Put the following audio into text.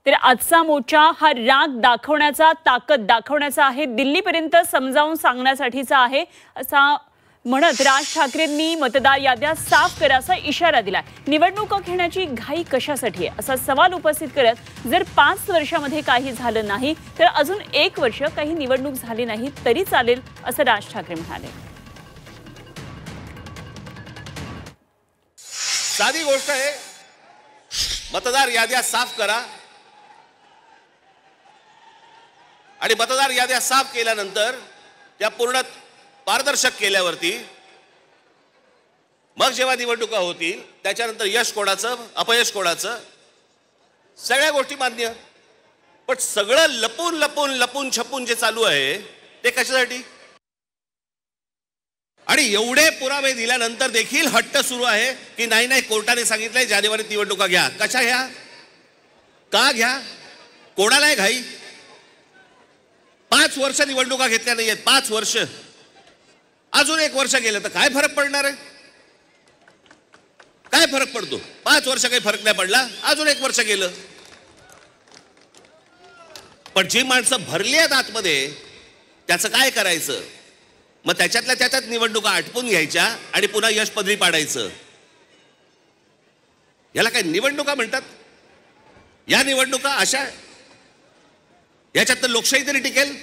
तर आजचा मोर्चा हा राग दाखवण्याचा, ताकद दाखवण्याचा आहे, दिल्लीपर्यंत समजावून सांगण्यासाठीचा आहे असा म्हणत राज ठाकरेंनी मतदार याद्या साफ करा असा इशारा दिलाय। निवडणुका घेण्याची घाई कशासाठी आहे असा सवाल उपस्थित करत जर 5 वर्षामध्ये काही झालं नाही तर अजून 1 वर्ष काही निवडणूक झाली नाही तरी चालेल असं राज ठाकरे म्हणाले। साधी गोष्ट आहे, मतदार याद्या साफ करा आणि मतदार याद्या साफ केल्यानंतर त्या पूर्ण पारदर्शक केल्यावरती मग जेव्हा निवडणुका होतील त्याच्यानंतर यश कोणाचं अपयश कोणाचं सगळ्या गोष्टी मान्य। पण सगळं लपून लपून लपून छपून जे चालू आहे ते कशासाठी? आणि एवढे पुरावे दिल्यानंतर देखील हट्ट सुरू आहे की नाही नाही कोर्टाने सांगितलंय जानेवारीत निवडणुका घ्या। कशा घ्या? का घ्या? कोणाला आहे घाई? 5 वर्ष निवडणुका घेतल्या नाहीयेत, 5 वर्ष। अजून 1 वर्ष गेलं तर काय फरक पडणार आहे? काय फरक पडतो? 5 वर्ष काही फरक नाही पडला, अजून 1 वर्ष गेलं। पण जी माणसं भरली आहेत आतमध्ये त्याचं काय करायचं? मग त्याच्यातल्या त्याच्यात निवडणुका आटपून घ्यायच्या आणि पुन्हा यश पदरी पाडायचं। याला काय निवडणुका म्हणतात? या निवडणुका अशा याच्यात तर लोकशाही तरी टिकेल?